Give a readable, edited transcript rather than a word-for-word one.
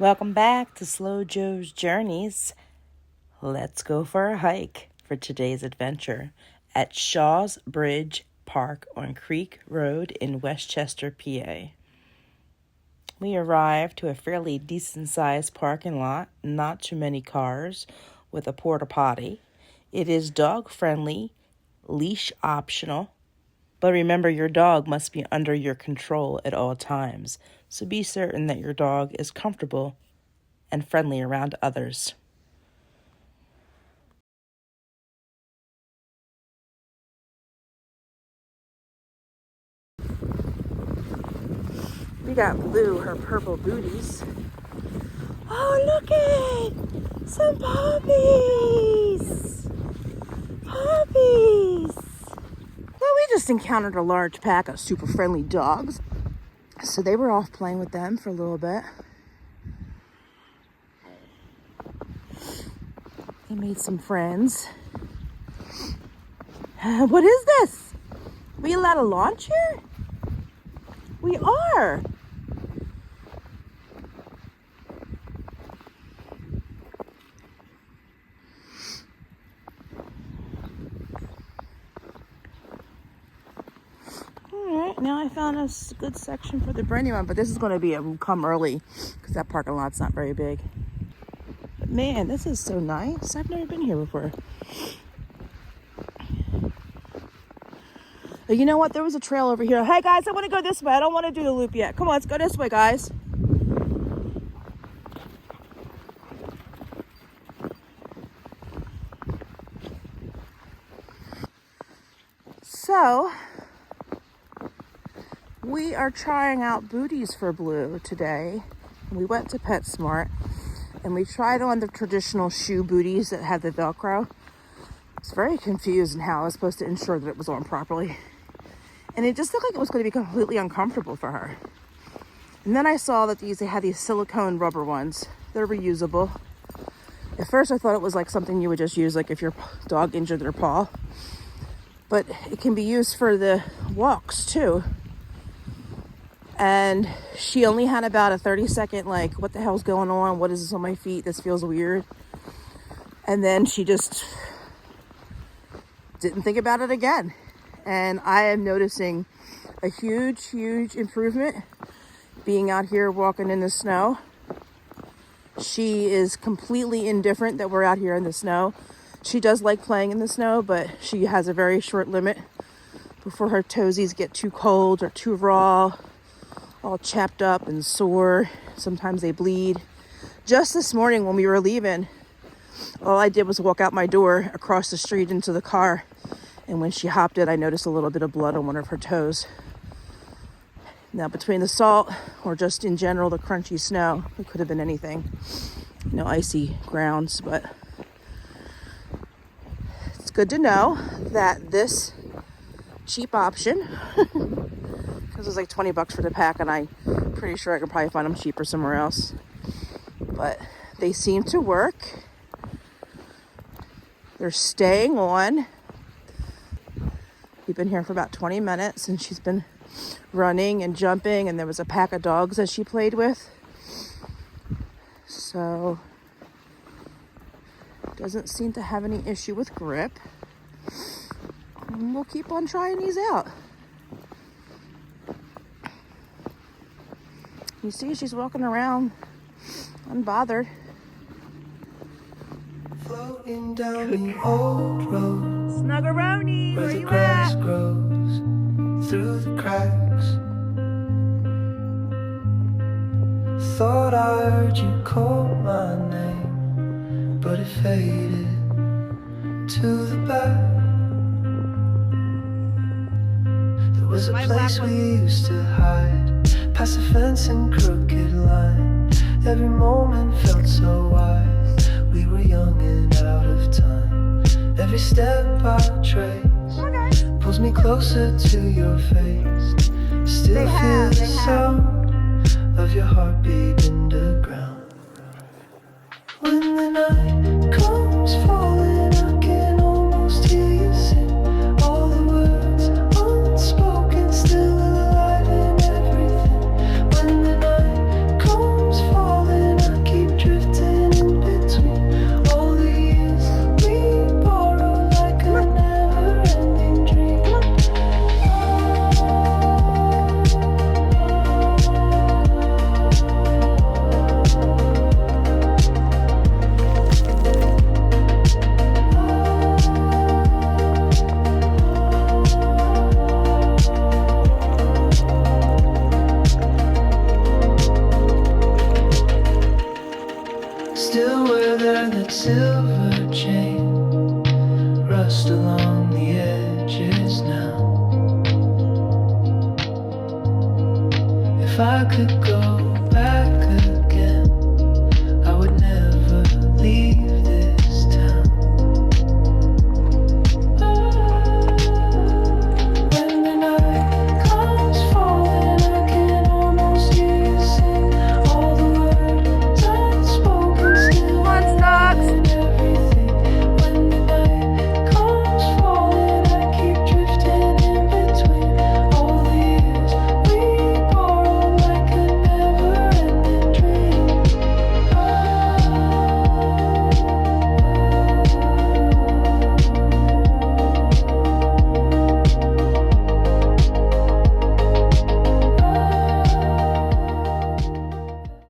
Welcome back to Slow Joe's Journeys. Let's go for a hike for today's adventure at Shaw's Bridge Park on Creek Road in Westchester, PA. We arrived to a fairly decent-sized parking lot, not too many cars, with a porta potty. It is dog-friendly, leash optional, but remember your dog must be under your control at all times, so be certain that your dog is comfortable and friendly around others. We got Blue, her purple booties. Oh, looky! Some puppies! Puppies! Well, we just encountered a large pack of super friendly dogs. So they were off playing with them for a little bit. They made some friends. What is this? Are we allowed to launch here? We are. Alright, now I found a good section for the Brandy one, but this is going to be come early because that parking lot's not very big. But man, this is so nice. I've never been here before. But you know what? There was a trail over here. Hey guys, I want to go this way. I don't want to do the loop yet. Come on, let's go this way, guys. So, we are trying out booties for Blue today. We went to PetSmart and we tried on the traditional shoe booties that have the Velcro. I was very confused in how I was supposed to ensure that it was on properly. And it just looked like it was going to be completely uncomfortable for her. And then I saw that they had these silicone rubber ones. They're reusable. At first I thought it was like something you would just use like if your dog injured their paw. But it can be used for the walks too. And she only had about a 30-second, like, what the hell's going on? What is this on my feet? This feels weird. And then she just didn't think about it again. And I am noticing a huge, huge improvement being out here walking in the snow. She is completely indifferent that we're out here in the snow. She does like playing in the snow, but she has a very short limit before her toesies get too cold or too raw, all chapped up and sore. Sometimes they bleed. Just this morning when we were leaving, all I did was walk out my door across the street into the car. And when she hopped it, I noticed a little bit of blood on one of her toes. Now, between the salt or just in general the crunchy snow, it could have been anything. No icy grounds, but it's good to know that this cheap option, because it was like $20 for the pack, and I'm pretty sure I could probably find them cheaper somewhere else. But they seem to work. They're staying on. We've been here for about 20 minutes and she's been running and jumping, and there was a pack of dogs that she played with. So, doesn't seem to have any issue with grip. And we'll keep on trying these out. You see, she's walking around unbothered. Floating down the old road. Snuggeroni, where where the you grass at? grows through the cracks. Thought I heard you call my name, but it faded to the back. There was a place we used to hide, past the fence and crooked line. Every moment felt so wise. We were young and out of time. Every step I trace pulls me closer to your face. Still feel the sound of your heartbeat in the ground. When the night comes falling, I can almost hear you sing. All the words unspoken, still alive in everything. When the night comes falling, I If I could go back again, I would never leave